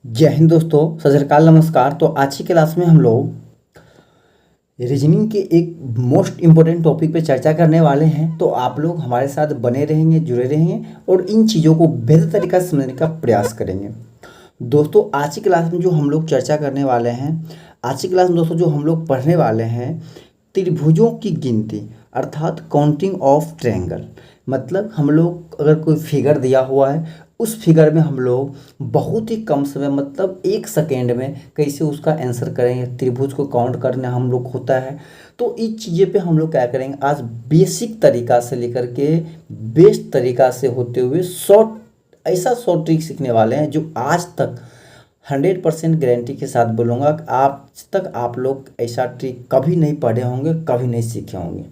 जय हिंद दोस्तों, सत श्री अकाल, नमस्कार। तो आज की क्लास में हम लोग रीजनिंग के एक मोस्ट इम्पोर्टेंट टॉपिक पे चर्चा करने वाले हैं। तो आप लोग हमारे साथ बने रहेंगे, जुड़े रहेंगे और इन चीज़ों को बेहतर तरीका से समझने का प्रयास करेंगे। दोस्तों आज की क्लास में जो हम लोग चर्चा करने वाले हैं, आज की क्लास में दोस्तों जो हम लोग पढ़ने वाले हैं, त्रिभुजों की गिनती अर्थात काउंटिंग ऑफ ट्रायंगल। मतलब हम लोग अगर कोई फिगर दिया हुआ है, उस फिगर में हम लोग बहुत ही कम समय मतलब 1 सेकेंड में कैसे उसका आंसर करेंगे, त्रिभुज को काउंट करना हम लोग होता है। तो इस चीज़ें पे हम लोग क्या करेंगे, आज बेसिक तरीका से लेकर के बेस्ट तरीका से होते हुए ऐसा शॉर्ट ट्रिक सीखने वाले हैं जो आज तक 100% गारंटी के साथ बोलूँगा कि आज तक आप लोग ऐसा ट्रिक कभी नहीं पढ़े होंगे, कभी नहीं सीखे होंगे।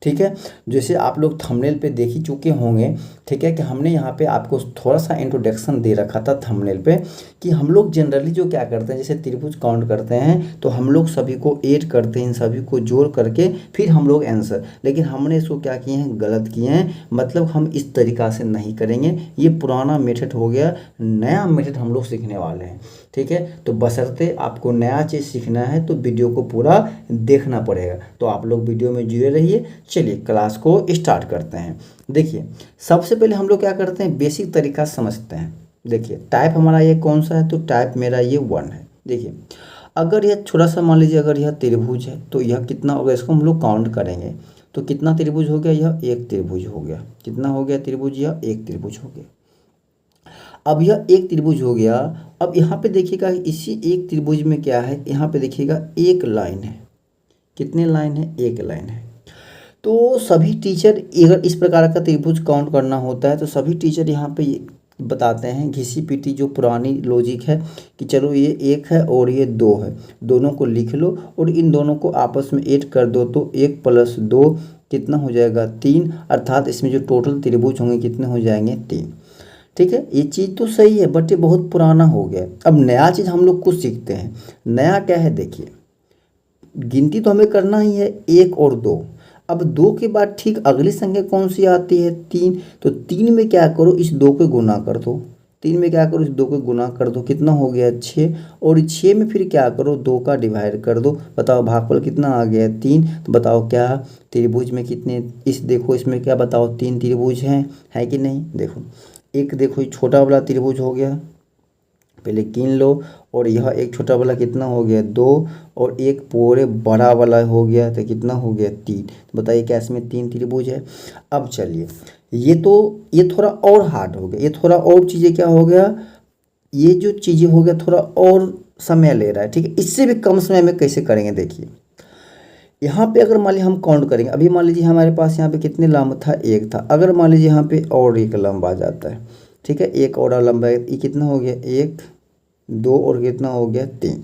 ठीक है, जैसे आप लोग थंबनेल पे देख ही चुके होंगे। ठीक है, कि हमने यहाँ पे आपको थोड़ा सा इंट्रोडक्शन दे रखा था थंबनेल पे कि हम लोग जनरली जो क्या करते हैं, जैसे त्रिभुज काउंट करते हैं तो हम लोग सभी को ऐड करते हैं, इन सभी को जोड़ करके फिर हम लोग आंसर। लेकिन हमने इसको क्या किए हैं, गलत किए हैं। मतलब हम इस तरीक़ा से नहीं करेंगे, ये पुराना मेथड हो गया, नया मेथड हम लोग सीखने वाले हैं। ठीक है, तो बशर्ते आपको नया चीज़ सीखना है तो वीडियो को पूरा देखना पड़ेगा। तो आप लोग वीडियो में जुड़े रहिए। चलिए क्लास को स्टार्ट करते हैं। देखिए सबसे पहले हम लोग क्या करते हैं, बेसिक तरीका समझते हैं। देखिए टाइप हमारा ये कौन सा है, तो टाइप मेरा ये 1 है। देखिए अगर यह थोड़ा सा मान लीजिए, अगर यह त्रिभुज है तो यह कितना होगा, इसको हम लोग काउंट करेंगे तो कितना त्रिभुज हो गया, यह एक त्रिभुज हो गया। कितना हो गया त्रिभुज, यह एक त्रिभुज हो गया। अब यह एक त्रिभुज हो गया। अब यहाँ पे देखिएगा, इसी एक त्रिभुज में क्या है, यहाँ पे देखिएगा एक लाइन है। कितने लाइन है, एक लाइन है। तो सभी टीचर अगर इस प्रकार का त्रिभुज काउंट करना होता है तो सभी टीचर यहाँ पे बताते हैं घिसी पिटी जो पुरानी लॉजिक है कि चलो ये एक है और ये दो है, दोनों को लिख लो और इन दोनों को आपस में ऐड कर दो तो 1+2 कितना हो जाएगा, 3। अर्थात इसमें जो टोटल त्रिभुज होंगे कितने हो जाएंगे, 3। ठीक है, ये चीज़ तो सही है बट ये बहुत पुराना हो गया। अब नया चीज़ हम लोग कुछ सीखते हैं। नया क्या है, देखिए गिनती तो हमें करना ही है 1 और 2। अब 2 के बाद ठीक अगली संख्या कौन सी आती है, 3। तो 3 में क्या करो, इस 2 को गुना कर दो। 3 में क्या करो, इस 2 को गुना कर दो, कितना हो गया 6। और 6 में फिर क्या करो, 2 का डिवाइड कर दो। बताओ भागफल कितना आ गया, 3। तो बताओ क्या त्रिभुज में कितने, इस देखो इसमें क्या बताओ, 3 त्रिभुज हैं, है कि नहीं। देखो एक, देखो ये छोटा वाला त्रिभुज हो गया, पहले गिन लो। और यह एक छोटा वाला कितना हो गया, 2। और एक पूरे बड़ा वाला हो गया तो कितना हो गया, 3। तो बताइए क्या इसमें 3 त्रिभुज है। अब चलिए ये थोड़ा और हार्ड हो गया, ये थोड़ा और चीज़ें क्या हो गया, ये जो चीज़ें हो गया थोड़ा और समय ले रहा है। ठीक है, इससे भी कम समय में कैसे करेंगे, देखिए यहाँ पे अगर मान लीजिए हम काउंट करेंगे, अभी मान लीजिए हमारे पास यहाँ पे कितने लंब था, एक था। अगर मान लीजिए यहाँ पे और एक लंब आ जाता है, ठीक है, एक और लंब है, ये कितना हो गया, 1 2 और कितना हो गया, 3।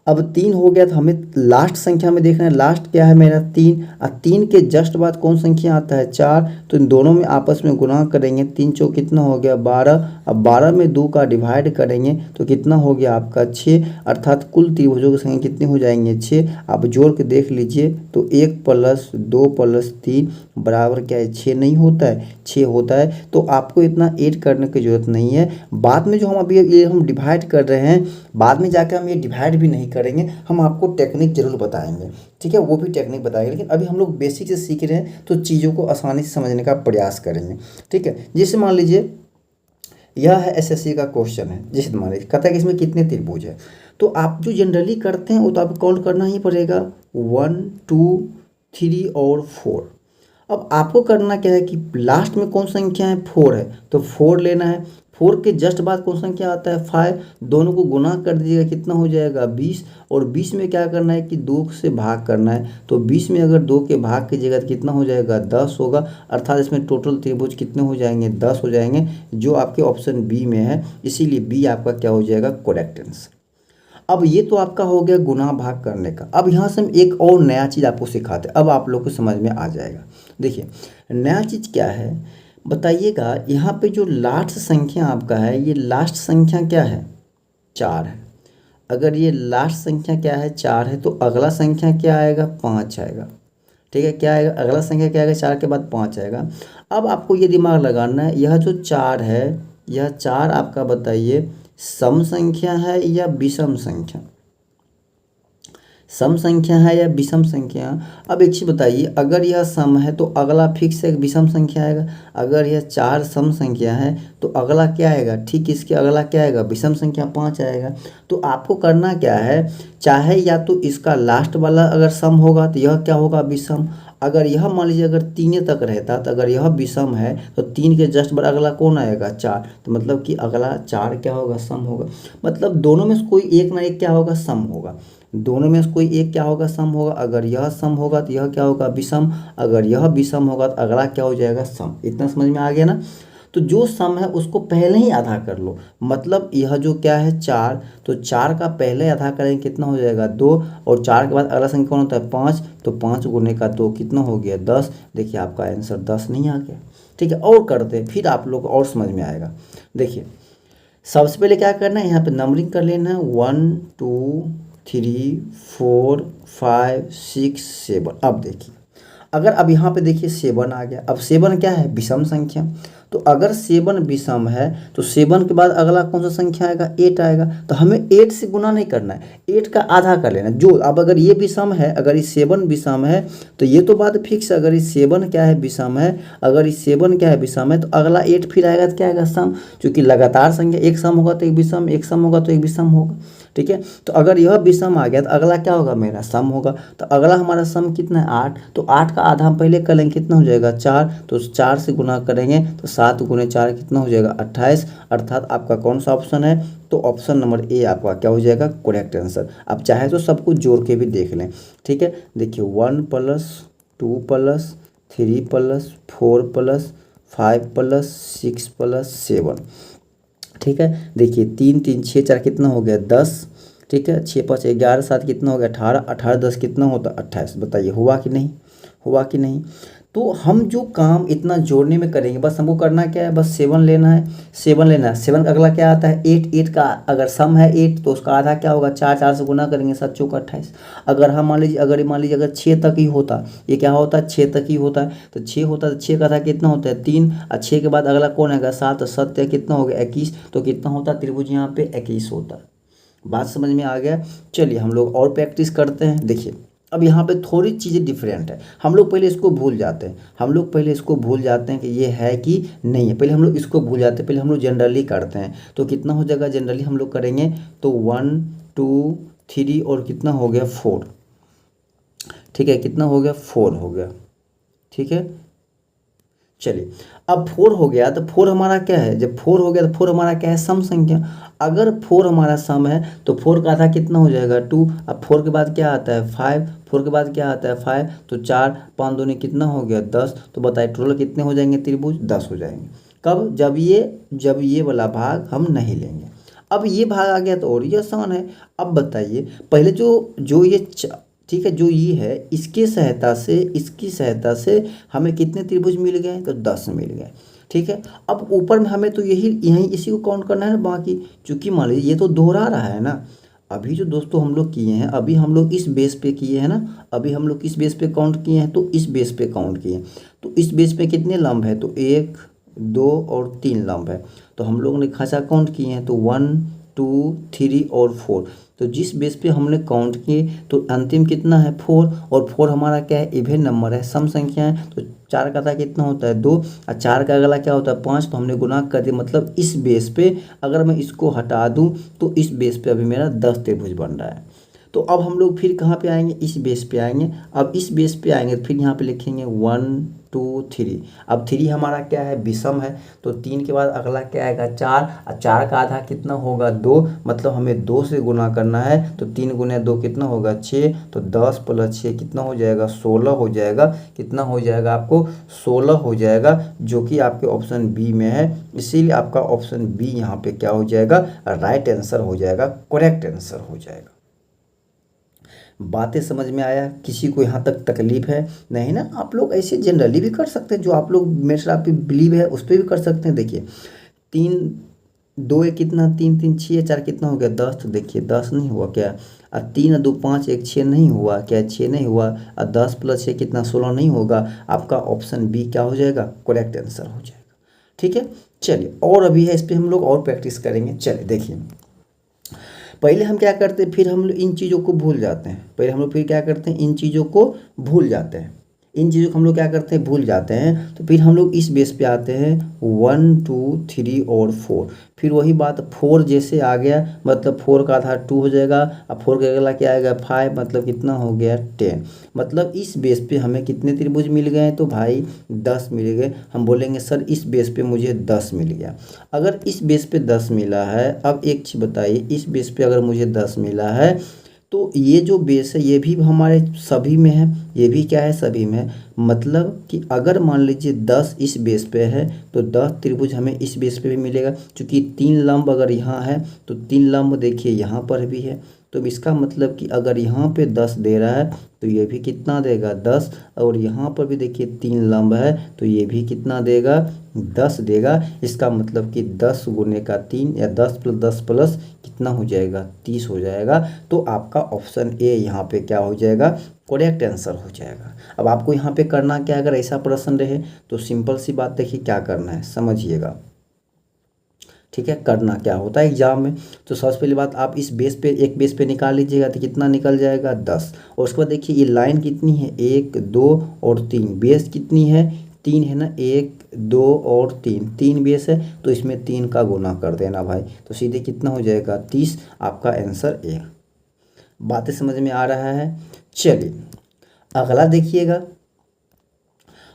अब 3 हो गया तो हमें लास्ट संख्या में देखना है, लास्ट क्या है मेरा, 3। और 3 के जस्ट बाद कौन संख्या आता है, 4। तो इन दोनों में आपस में गुणा करेंगे, 3 चौक कितना हो गया, 12। अब 12 में 2 का डिवाइड करेंगे तो कितना हो गया आपका, 6। अर्थात कुल त्रिभुजों की संख्या कितनी हो जाएंगे, 6। आप जोड़ के देख लीजिए तो 1+2+3 बराबर क्या है, 6 नहीं होता है, 6 होता है। तो आपको इतना ऐड करने की जरूरत नहीं है। बाद में जो हम अभी ये हम डिवाइड कर रहे हैं, बाद में जाकर हम ये डिवाइड भी नहीं करेंगे, हम आपको टेक्निक जरूर बताएंगे। ठीक है, वो भी टेक्निक बताएंगे, लेकिन अभी हम लोग बेसिक से सीख रहे हैं तो चीज़ों को आसानी से समझने का प्रयास करेंगे। ठीक है, जैसे मान लीजिए यह है एसएससी का क्वेश्चन है, जैसे मान लीजिए कहता है कि इसमें कितने त्रिभुज है। तो आप जो जनरली करते हैं वो तो आपको काउंट करना ही पड़ेगा, 1 2 3 और 4। अब आपको करना क्या है कि लास्ट में कौन संख्या है, 4 है तो 4 लेना है। 4 के जस्ट बाद कौन संख्या आता है, 5। दोनों को गुना कर दीजिएगा, कितना हो जाएगा, 20। और 20 में क्या करना है कि 2 से भाग करना है। तो 20 में अगर 2 के भाग कीजिएगा तो कितना हो जाएगा, 10 होगा। अर्थात इसमें टोटल त्रिभुज कितने हो जाएंगे, 10 हो जाएंगे, जो आपके ऑप्शन बी में है। इसीलिए बी आपका क्या हो जाएगा, करेक्ट आंसर। अब ये तो आपका हो गया गुना भाग करने का। अब यहाँ से हम एक और नया चीज़ आपको सिखाते हैं, अब आप लोग को समझ में आ जाएगा। देखिए नया चीज़ क्या है बताइएगा, यहाँ पे जो लास्ट संख्या आपका है, ये लास्ट संख्या क्या है, 4 है। अगर ये लास्ट संख्या क्या है, 4 है, तो अगला संख्या क्या आएगा, 5 आएगा। ठीक है, क्या आएगा, अगला संख्या क्या आएगा, 4 के बाद 5 आएगा। अब आपको ये दिमाग लगाना है, यह जो 4 है, यह 4 आपका बताइए सम संख्या है या विषम संख्या, सम संख्या है या विषम संख्या। अब एक चीज बताइए, अगर यह सम है तो अगला फिक्स एक विषम संख्या आएगा, अगर यह 4 सम संख्या है तो अगला क्या आएगा, ठीक इसके अगला क्या आएगा, विषम संख्या 5 आएगा। तो आपको करना क्या है, चाहे या तो इसका लास्ट वाला अगर सम होगा तो यह क्या होगा, विषम। अगर यह मान लीजिए अगर 3 तक रहता तो अगर यह विषम है तो 3 के जस्ट बराबर अगला कौन आएगा, 4। तो मतलब कि अगला 4 क्या होगा, सम होगा। मतलब दोनों में से कोई एक ना एक क्या होगा, सम होगा। दोनों में से कोई एक क्या होगा, सम होगा। अगर यह सम होगा तो यह क्या होगा, विषम। अगर यह विषम होगा तो अगला क्या हो जाएगा, सम। इतना समझ में आ गया ना। तो जो सम है उसको पहले ही आधा कर लो। मतलब यह जो क्या है 4, तो 4 का पहले आधा करेंगे कितना हो जाएगा, 2। और 4 के बाद अगला संख्या कौन होता है, 5। तो 5 गुने का 2 कितना हो गया, 10। देखिए आपका आंसर 10 नहीं आ गया। ठीक है, और करते हैं फिर आप लोग को और समझ में आएगा। देखिए सबसे पहले क्या करना है, यहाँ पे नंबरिंग कर लेना है 1 2 3 4 5 6 7। अब देखिए अगर अब यहाँ पे देखिए 7 आ गया। अब 7 क्या है, विषम संख्या। तो अगर 7 विषम है तो 7 के बाद अगला कौन सा संख्या आएगा, 8 आएगा। तो हमें 8 से गुना नहीं करना है, 8 का आधा कर लेना जो। अब अगर ये विषम है, अगर ये 7 विषम है तो ये तो बात फिक्स है। अगर ये 7 क्या है, विषम है, अगर ये 7 क्या है, विषम है, तो अगला 8 फिर आएगा तो क्या आएगा, सम। क्योंकि लगातार संख्या एक सम होगा तो एक विषम, एक सम होगा तो एक विषम होगा। ठीक है, तो अगर यह विषम आ गया तो अगला क्या होगा, मेरा सम होगा। तो अगला हमारा सम कितना है, 8। तो 8 का आधा हम पहले कर लेंगे, कितना हो जाएगा, 4। तो 4 से गुना करेंगे तो 7 गुने 4 कितना हो जाएगा, 28। अर्थात आपका कौन सा ऑप्शन है, तो ऑप्शन नंबर ए आपका क्या हो जाएगा, करेक्ट आंसर। आप चाहे तो सब कुछ जोड़ के भी देख लें। ठीक है, देखिए 1 + 2 + 3 + 4 + 5 + 6 + 7। ठीक है, देखिए 3 3 6 4 कितना हो गया, 10। ठीक है, 6 5 11 7 कितना हो गया, 18। 18 10 कितना होता, 28। बताइए हुआ कि नहीं, हुआ कि नहीं। तो हम जो काम इतना जोड़ने में करेंगे, बस हमको करना क्या है, बस 7 लेना है, 7 लेना है। 7 का अगला क्या आता है, 8। 8 का अगर सम है 8 तो उसका आधा क्या होगा, 4। 4 से गुना करेंगे, 7 चौक 28। अगर हम मान लीजिए अगर 6 तक ही होता, ये क्या होता है, 6 तक ही होता है, तो 6 होता है तो 6 का आधा कितना होता है, 3। और 6 के बाद अगला कौन आएगा, 7। 7 कितना हो गया, 21। तो कितना होता है, त्रिभुज यहाँ पे 21 होता है। बात समझ में आ गया। चलिए हम लोग और प्रैक्टिस करते हैं। देखिए अब यहाँ पे थोड़ी चीज़ें डिफरेंट है, हम लोग पहले इसको भूल जाते हैं। हम लोग पहले इसको भूल जाते हैं कि ये है कि नहीं है, पहले हम लोग इसको भूल जाते हैं, पहले हम लोग जनरली करते हैं। तो कितना हो जाएगा, जनरली हम लोग करेंगे तो 1 2 3 और कितना हो गया, 4। ठीक है, कितना हो गया, 4 हो गया। ठीक है, चलिए अब 4 हो गया तो 4 हमारा क्या है, जब 4 हो गया तो 4 हमारा क्या है, सम संख्या। अगर 4 हमारा सम है तो 4 का आधा कितना हो जाएगा, 2। अब 4 के बाद क्या आता है, 5। 4 के बाद क्या आता है, 5। तो 4 5 दूनी कितना हो गया, 10। तो बताइए टोटल कितने हो जाएंगे, त्रिभुज 10 हो जाएंगे। कब, जब ये वाला भाग हम नहीं लेंगे। अब ये भाग आ गया तो और ये आसान है। अब बताइए पहले जो ये ठीक है, जो ये है इसकी सहायता से हमें कितने त्रिभुज मिल गए, तो 10 मिल गए। ठीक है, अब ऊपर में हमें तो यही इसी को काउंट करना है ना बाकी। चूंकि मान लीजिए ये तो दोहरा रहा है ना, अभी जो दोस्तों हम लोग किए हैं, अभी हम लोग इस बेस पे किए हैं ना, अभी हम लोग किस बेस पे काउंट किए हैं, तो इस बेस पे काउंट किए। तो इस बेस पे कितने लंब है, तो 1 2 और 3 लंब है। तो हम लोग ने खासा काउंट किए हैं, तो 1 2 3 और 4। तो जिस बेस पे हमने काउंट किए तो अंतिम कितना है, 4। और 4 हमारा क्या है, इवन नंबर है, सम संख्या है। तो 4 का था कितना होता है, 2। और 4 का अगला क्या होता है, 5। तो हमने गुना कर दिया। मतलब इस बेस पे अगर मैं इसको हटा दूं तो इस बेस पे अभी मेरा 10 त्रिभुज बन रहा है। तो अब हम लोग फिर कहाँ पे आएंगे, इस बेस पे आएंगे। अब इस बेस पे आएंगे तो फिर यहाँ पे लिखेंगे 1 2 3। अब 3 हमारा क्या है, विषम है। तो 3 के बाद अगला क्या आएगा, 4। और 4 का आधा कितना होगा, 2। मतलब हमें 2 से गुना करना है। तो 3 गुने 2 कितना होगा, 6। तो 10 + 6 कितना हो जाएगा, 16 हो जाएगा। कितना हो जाएगा आपको, 16 हो जाएगा, जो कि आपके ऑप्शन बी में है। इसीलिए आपका ऑप्शन बी यहाँ पे क्या हो जाएगा, राइट आंसर हो जाएगा, करेक्ट आंसर हो जाएगा। बातें समझ में आया, किसी को यहाँ तक तकलीफ है नहीं ना। आप लोग ऐसे जनरली भी कर सकते हैं, जो आप लोग मेरे से आप पे बिलीव है उस पर भी कर सकते हैं। देखिए 3 2 एक कितना, 3 3 6 4 कितना हो गया, 10। तो देखिए 10 नहीं हुआ क्या, और 3 2 5 1 6 नहीं हुआ क्या, 6 नहीं हुआ। और 10 + 6 कितना, 16 नहीं होगा। आपका ऑप्शन बी क्या हो जाएगा, करेक्ट आंसर हो जाएगा। ठीक है, चलिए और अभी है इस पर हम लोग और प्रैक्टिस करेंगे। चलिए देखिए, पहले हम क्या करते हैं, फिर हम लोग इन चीज़ों को भूल जाते हैं। पहले हम लोग फिर क्या करते हैं, इन चीज़ों को भूल जाते हैं। इन चीज़ों को हम लोग क्या करते हैं, भूल जाते हैं। तो फिर हम लोग इस बेस पे आते हैं 1 2 3 और 4। फिर वही बात, 4 जैसे आ गया मतलब 4 का आधा 2 हो जाएगा। अब 4 के अगला क्या आएगा 5, मतलब कितना हो गया 10। मतलब इस बेस पे हमें कितने त्रिभुज मिल गए, तो भाई 10 मिल गए। हम बोलेंगे सर इस बेस पे मुझे 10 मिल गया। अगर इस बेस पे 10 मिला है, अब एक चीज़ बताइए, इस बेस पे अगर मुझे 10 मिला है तो ये जो बेस है ये भी हमारे सभी में है, ये भी क्या है सभी में है। मतलब कि अगर मान लीजिए 10 इस बेस पे है तो 10 त्रिभुज हमें इस बेस पे भी मिलेगा, क्योंकि 3 लंब अगर यहाँ है तो 3 लंब देखिए यहाँ पर भी है। तो इसका मतलब कि अगर यहाँ पे 10 दे रहा है तो ये भी कितना देगा 10, और यहाँ पर भी देखिए 3 लंब है तो ये भी कितना देगा 10 देगा। इसका मतलब कि 10 गुने का 3 या 10 + 10 प्लस कितना हो जाएगा 30 हो जाएगा। तो आपका ऑप्शन ए यहाँ पे क्या हो जाएगा, करेक्ट आंसर हो जाएगा। अब आपको यहाँ पे करना क्या है, अगर ऐसा प्रश्न रहे तो सिंपल सी बात देखिए क्या करना है समझिएगा, ठीक है। करना क्या होता है एग्जाम में, तो सबसे पहली बात आप इस बेस पे एक बेस पे निकाल लीजिएगा तो कितना निकल जाएगा 10। और उसके बाद देखिए ये लाइन कितनी है 1 2 और 3, बेस कितनी है 3 है ना, 1 2 और 3 बेस है तो इसमें 3 का गुना कर देना भाई, तो सीधे कितना हो जाएगा 30। आपका आंसर ए। बातें समझ में आ रहा है। चलिए अगला देखिएगा।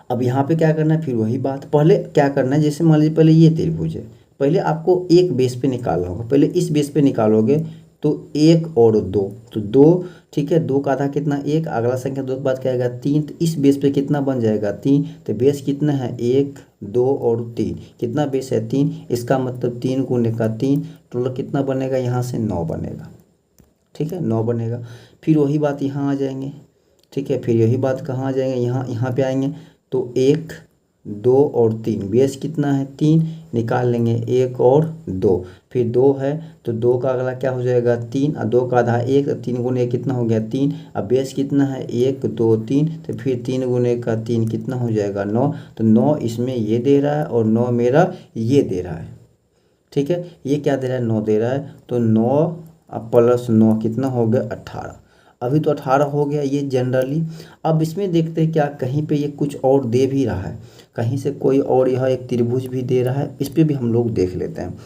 अब यहाँ पे क्या करना है, फिर वही बात, पहले क्या करना है, जैसे मान लीजिए पहले ये त्रिभुज है, पहले आपको एक बेस पे निकालना होगा। पहले इस बेस पे निकालोगे तो 1 और 2, तो 2, ठीक है, 2 का आधा कितना 1, अगला संख्या 2 के बाद क्या आएगा 3, तो इस बेस पे कितना बन जाएगा 3। तो बेस कितना है 1 2 और 3, कितना बेस है 3। इसका मतलब 3 गुने का 3, टोटल कितना बनेगा यहाँ से 9 बनेगा, ठीक है 9 बनेगा। फिर वही बात यहाँ आ जाएंगे, ठीक है, फिर यही बात कहाँ आ जाएंगे, यहाँ पे आएंगे तो 1 2 और 3, बेस कितना है 3, निकाल लेंगे 1 और 2, फिर 2 है तो 2 का अगला क्या हो जाएगा 3, और 2 का आधा 1, तो 3 गुने कितना हो गया 3। अब बेस कितना है 1 2 3, तो फिर 3 गुने का 3 कितना हो जाएगा 9, तो 9 इसमें ये दे रहा है और 9 मेरा ये दे रहा है, ठीक है। ये क्या दे रहा है 9 दे रहा है, तो 9 प्लस 9 कितना हो गया 18। अभी तो 18 हो गया ये जनरली। अब इसमें देखते हैं क्या कहीं पे ये कुछ और दे भी रहा है, कहीं से कोई और यह एक त्रिभुज भी दे रहा है, इस पे भी हम लोग देख लेते हैं,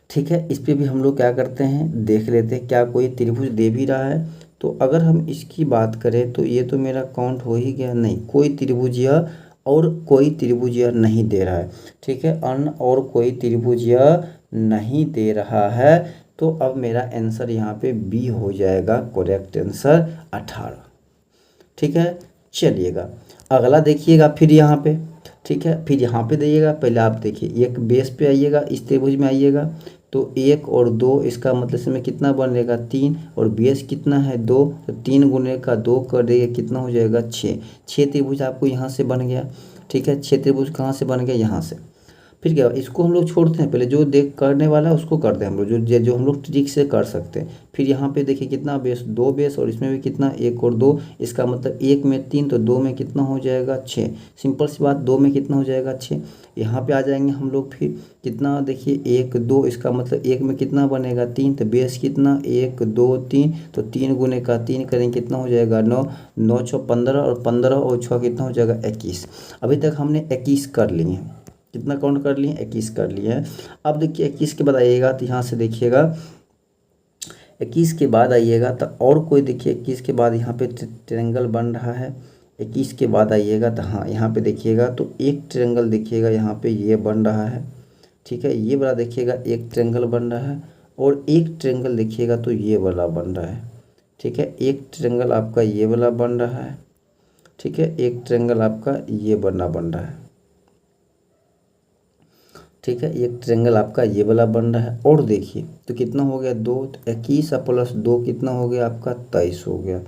ठीक है। इस पे भी हम लोग क्या करते हैं देख लेते हैं क्या कोई त्रिभुज दे भी रहा है। तो अगर हम इसकी बात करें तो ये तो मेरा काउंट हो ही गया, नहीं कोई त्रिभुज यह और कोई त्रिभुज यह नहीं दे रहा है, ठीक है, अन्य और कोई त्रिभुज यह नहीं दे रहा है। तो अब मेरा आंसर यहाँ पे बी हो जाएगा, करेक्ट आंसर 18, ठीक है। चलिएगा अगला देखिएगा फिर यहाँ पे, ठीक है, फिर यहाँ पे देखिएगा, पहले आप देखिए एक बेस पे आइएगा, इस त्रिभुज में आइएगा तो 1 और 2, इसका मतलब इसमें कितना बनेगा 3, और बेस कितना है 2, तो 3 गुने का 2 कर देगा कितना हो जाएगा 6 त्रिभुज आपको यहाँ से बन गया, ठीक है। 6 त्रिभुज कहाँ से बन गया यहाँ से। फिर क्या इसको हम लोग छोड़ते हैं, पहले जो देख करने वाला है उसको करते हैं हम लोग, जो हम लोग ट्रिक से कर सकते हैं। फिर यहाँ पे देखिए कितना बेस 2 बेस, और इसमें भी कितना 1 और 2, इसका मतलब 1 में 3 तो 2 में कितना हो जाएगा 6। सिंपल सी बात, 2 में कितना हो जाएगा 6। यहाँ पे आ जाएंगे हम लोग, फिर कितना देखिए 1 2, इसका मतलब 1 में कितना बनेगा 3, तो बेस कितना 1 2 3, तो 3 गुने का 3 करेंगे कितना हो जाएगा 9, 9 6 15, और 15 और 6 कितना हो जाएगा 21। अभी तक हमने 21 कर लिए हैं, कितना काउंट कर लिए 21 कर लिए हैं। अब देखिए 21 के बाद आइएगा तो यहाँ से देखिएगा 21 के बाद आइएगा तो और कोई देखिए 21 के बाद यहाँ पे ट्रायंगल बन रहा है। 21 के बाद आइएगा तो हाँ यहाँ पे देखिएगा तो एक ट्रायंगल देखिएगा यहाँ पे ये बन रहा है, ठीक है, ये वाला देखिएगा एक ट्रायंगल बन रहा है, और एक ट्रायंगल देखिएगा तो ये वाला बन रहा है, ठीक है। एक ट्रायंगल आपका ये वाला बन रहा है, ठीक है, एक ट्रायंगल आपका ये बन रहा है, ठीक है, एक ट्रायंगल आपका ये वाला बन रहा है। और देखिए तो कितना हो गया 2, तो 21 प्लस 2 कितना हो गया आपका 23 हो गया।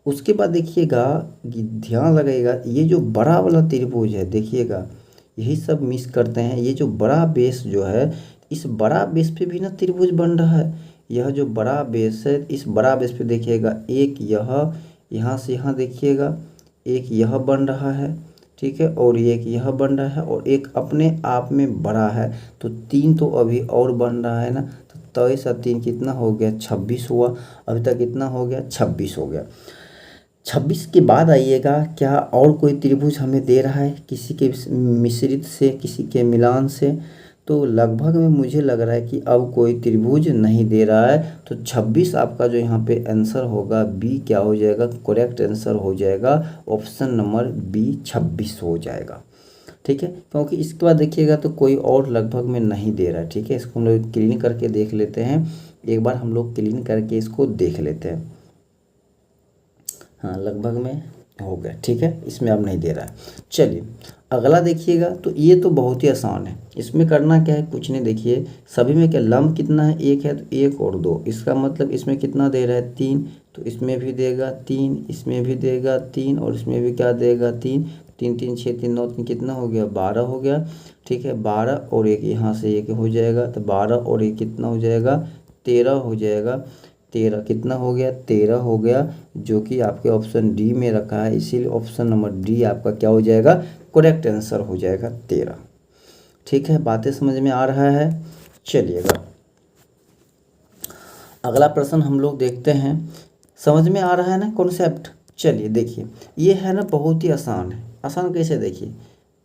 उसके बाद देखिएगा ध्यान लगाइएगा, ये जो बड़ा वाला त्रिभुज है देखिएगा, यही सब मिस करते हैं। ये जो बड़ा बेस जो है, इस बड़ा बेस पे भी ना त्रिभुज बन रहा है। यह जो बड़ा बेस है, इस बड़ा बेस पे देखिएगा एक यह यहाँ से यहाँ देखिएगा एक यह बन रहा है, ठीक है, और एक यह बन रहा है और एक अपने आप में बड़ा है, तो 3 तो अभी और बन रहा है ना, तो 23 और 3 कितना हो गया, 26 हुआ। अभी तक कितना हो गया, 26 हो गया। 26 के बाद आइएगा, क्या और कोई त्रिभुज हमें दे रहा है किसी के मिश्रित से, किसी के मिलान से? तो लगभग में मुझे लग रहा है कि अब कोई त्रिभुज नहीं दे रहा है। तो 26 आपका जो यहाँ पे आंसर होगा बी क्या हो जाएगा, करेक्ट आंसर हो जाएगा ऑप्शन नंबर बी 26 हो जाएगा। ठीक है, क्योंकि इसके बाद देखिएगा तो कोई और लगभग में नहीं दे रहा है। ठीक है, इसको हम लोग क्लीन करके देख लेते हैं, एक बार हम लोग क्लीन करके इसको देख लेते हैं। हाँ, लगभग में हो गया। ठीक है, इसमें अब नहीं दे रहा है। चलिए अगला देखिएगा, तो ये तो बहुत ही आसान है, इसमें करना क्या है, कुछ नहीं। देखिए सभी में क्या लंब कितना है, एक है, तो 1 और 2, इसका मतलब इसमें कितना दे रहा है, 3, तो इसमें भी देगा 3, इसमें भी देगा 3 और इसमें भी क्या देगा 3। 3 3 6 3 9 3 कितना हो गया, 12 हो गया। ठीक है, 12 और एक यहाँ से एक हो जाएगा, तो 12 और एक कितना हो जाएगा, 13 हो जाएगा। 13 कितना हो गया, 13 हो गया, जो कि आपके ऑप्शन डी में रखा है, इसीलिए ऑप्शन नंबर डी आपका क्या हो जाएगा, करेक्ट आंसर हो जाएगा 13। ठीक है, बातें समझ में आ रहा है। चलिएगा अगला प्रश्न हम लोग देखते हैं, समझ में आ रहा है ना कॉन्सेप्ट। चलिए देखिए, ये है ना बहुत ही आसान है। आसान कैसे, देखिए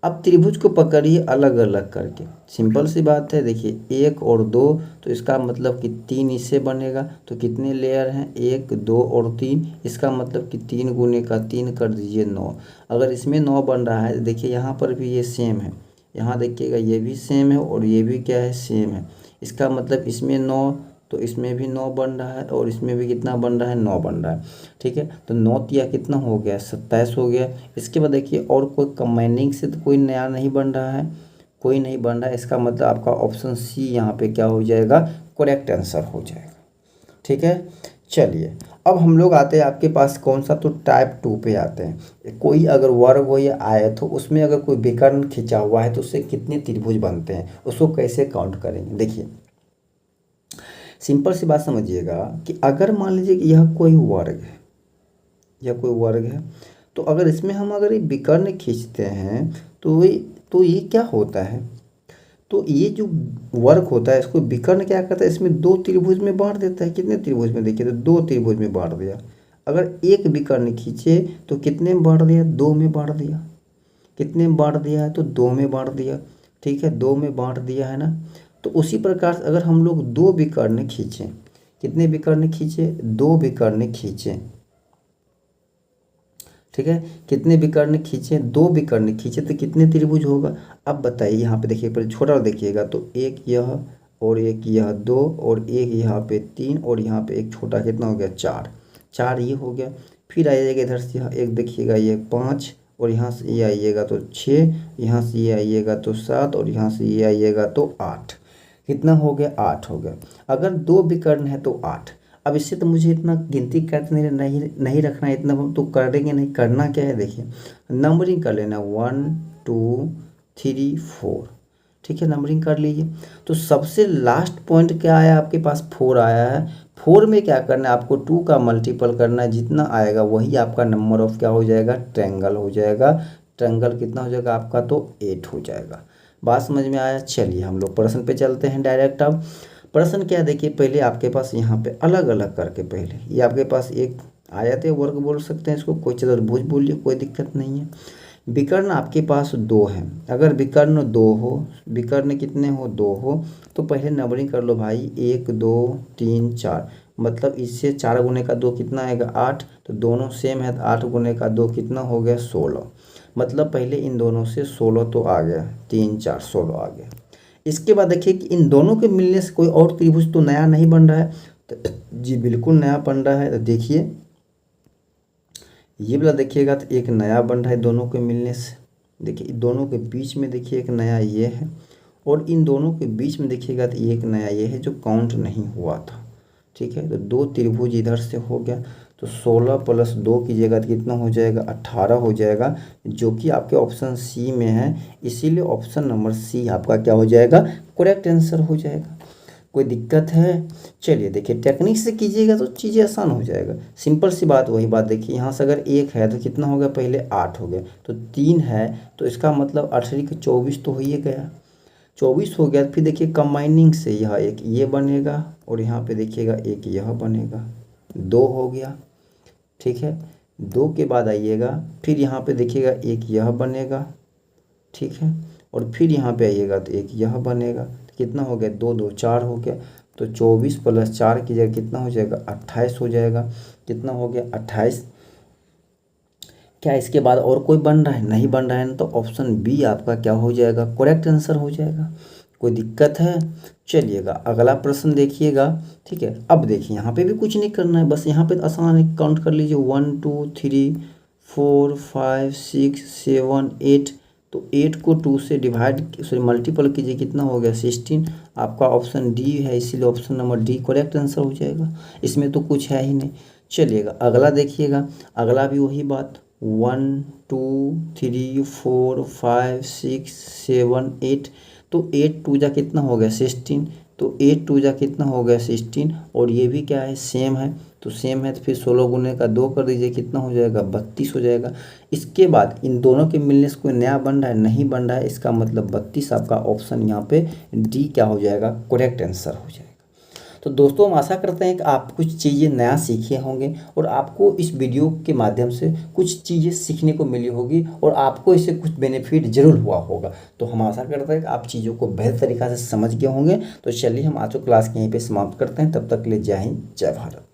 अब त्रिभुज को पकड़िए अलग अलग करके, सिंपल सी बात है। देखिए 1 और 2, तो इसका मतलब कि 3 इससे बनेगा, तो कितने लेयर हैं, 1 2 और 3, इसका मतलब कि 3 गुने का 3 कर दीजिए 9। अगर इसमें 9 बन रहा है, देखिए यहाँ पर भी ये सेम है, यहाँ देखिएगा ये भी सेम है और ये भी क्या है, सेम है। इसका मतलब इसमें 9, तो इसमें भी 9 बन रहा है और इसमें भी कितना बन रहा है, 9 बन रहा है। ठीक है, तो 9 तिया कितना हो गया, 27 हो गया। इसके बाद देखिए और कोई कंबाइनिंग से तो कोई नया नहीं बन रहा है, कोई नहीं बन रहा है, इसका मतलब आपका ऑप्शन सी यहाँ पे क्या हो जाएगा, करेक्ट आंसर हो जाएगा। ठीक है, चलिए अब हम लोग आते हैं आपके पास कौन सा, तो टाइप 2 पे आते हैं। कोई अगर वर्ग हो या आयत हो, उसमें अगर कोई विकर्ण खिंचा हुआ है तो उससे कितने त्रिभुज बनते हैं, उसको कैसे काउंट करेंगे। देखिए सिंपल सी बात समझिएगा कि अगर मान लीजिए कि यह कोई वर्ग है, यह कोई वर्ग है, तो अगर इसमें हम अगर ये विकर्ण खींचते हैं तो ये क्या होता है, तो ये जो वर्ग होता है इसको विकर्ण क्या करता है, इसमें 2 त्रिभुज में बांट देता है। कितने त्रिभुज में, देखिए तो 2 त्रिभुज में बांट दिया। अगर एक विकर्ण खींचे तो कितने में बांट दिया, 2 में बांट दिया। कितने में बांट दिया है, तो 2 में बांट दिया। ठीक है, 2 में बांट दिया है ना। तो उसी प्रकार से अगर हम लोग 2 विकर्ण खींचें, कितने विकर्ण खींचे, 2 विकर्ण खींचें। ठीक है, कितने विकर्ण खींचे, 2 विकर्ण खींचे, तो कितने त्रिभुज होगा। अब बताइए, यहाँ पे देखिए पहले छोटा देखिएगा, तो एक यह और एक यह 2 और एक यहाँ पे 3 और यहाँ पे एक छोटा, कितना हो गया, 4। 4 ये हो गया। फिर आइएगा इधर से, यहाँ एक देखिएगा ये 5 और यहाँ से ये आइएगा तो 6, यहाँ से ये आइएगा तो 7 और यहाँ से ये आइएगा तो 8। कितना हो गया, 8 हो गया। अगर 2 विकर्ण है तो 8। अब इससे तो मुझे इतना गिनती करते नहीं रखना है, इतना हम तो कर देंगे नहीं। करना क्या है, देखिए नंबरिंग कर लेना, 1 2 3 4। ठीक है, नंबरिंग कर लीजिए। तो सबसे लास्ट पॉइंट क्या आया आपके पास, 4 आया है। 4 में क्या करना है, आपको 2 का मल्टीपल करना है, जितना आएगा वही आपका नंबर ऑफ क्या हो जाएगा, ट्रायंगल हो जाएगा। ट्रायंगल कितना हो जाएगा आपका, तो 8 हो जाएगा। बात समझ में आया। चलिए हम लोग प्रश्न पे चलते हैं डायरेक्ट। अब प्रश्न क्या, देखिए पहले आपके पास यहाँ पे अलग अलग करके, पहले ये आपके पास एक आयत है, वर्ग बोल सकते हैं इसको, कोई चतुर्भुज बोलिए, कोई दिक्कत नहीं है। विकर्ण आपके पास 2 है। अगर विकर्ण 2 हो, विकर्ण कितने हो, 2 हो, तो पहले नंबरिंग कर लो भाई, 1 2 3 4। मतलब इससे 4 गुने का 2 कितना आएगा, 8। तो दोनों सेम है, तो 8 गुने का 2 कितना हो गया, 16। मतलब पहले इन दोनों से 16 तो आ गया, 3 4 16 आ गया। इसके बाद देखिए कि इन दोनों के मिलने से कोई और त्रिभुज तो नया नहीं बन रहा है, तो जी बिल्कुल नया बन रहा है। तो देखिए ये वाला देखिएगा तो एक नया बन रहा है दोनों के मिलने से। देखिए दोनों के बीच में देखिए एक नया ये है, और इन दोनों के बीच में देखिएगा तो एक नया ये है जो काउंट नहीं हुआ था। ठीक है, तो 2 त्रिभुज इधर से हो गया, तो 16 + 2 कीजिएगा तो कितना हो जाएगा, 18 हो जाएगा, जो कि आपके ऑप्शन सी में है। इसीलिए ऑप्शन नंबर सी आपका क्या हो जाएगा, करेक्ट आंसर हो जाएगा। कोई दिक्कत है? चलिए देखिए, टेक्निक से कीजिएगा तो चीज़ें आसान हो जाएगा। सिंपल सी बात, वही बात देखिए, यहाँ से अगर 1 है तो कितना हो गया, पहले 8 हो गया, तो 3 है तो इसका मतलब 8 × 24 तो हो ही गया, 24 हो गया। फिर देखिए कंबाइनिंग से यह एक ये बनेगा और यहाँ पे देखिएगा एक यह बनेगा, 2 हो गया, ठीक है। 2 के बाद आइएगा, फिर यहाँ पे देखिएगा एक यह बनेगा, ठीक है, और फिर यहाँ पे आइएगा तो एक यह बनेगा, तो कितना हो गया, 2 2 4 हो गया। तो 24 + 4 की जगह कितना हो जाएगा, 28 हो जाएगा। कितना हो गया, 28। क्या इसके बाद और कोई बन रहा है? नहीं बन रहा है ना, तो ऑप्शन बी आपका क्या हो जाएगा, करेक्ट आंसर हो जाएगा। कोई दिक्कत है? चलिएगा अगला प्रश्न देखिएगा, ठीक है। अब देखिए यहाँ पे भी कुछ नहीं करना है, बस यहाँ पे आसान है, काउंट कर लीजिए, 1 2 3 4 5 6 7 8। तो 8 को 2 से मल्टीपल कीजिए, कितना हो गया, 16। आपका ऑप्शन डी है, इसीलिए option number D correct answer हो जाएगा, इसमें तो कुछ है ही नहीं। चलिएगा अगला देखिएगा, अगला भी वही बात, 1 2 3 4 5 6 7 8। तो 8 2 जा कितना हो गया, 16। तो 8 2 जा कितना हो गया, 16। और ये भी क्या है, सेम है, तो सेम है तो फिर 16 गुने का 2 कर दीजिए, कितना हो जाएगा, 32 हो जाएगा। इसके बाद इन दोनों के मिलने से कोई नया बन रहा है, नहीं बन रहा है, इसका मतलब 32 आपका ऑप्शन यहाँ पे डी क्या हो जाएगा, करेक्ट आंसर हो जाएगा। तो दोस्तों हम आशा करते हैं कि आप कुछ चीज़ें नया सीखे होंगे और आपको इस वीडियो के माध्यम से कुछ चीज़ें सीखने को मिली होगी और आपको इससे कुछ बेनिफिट जरूर हुआ होगा। तो हम आशा करते हैं कि आप चीज़ों को बेहतर तरीक़ा से समझ गए होंगे। तो चलिए हम आज क्लास के यहीं पे समाप्त करते हैं, तब तक के लिए जय हिंद, जय भारत।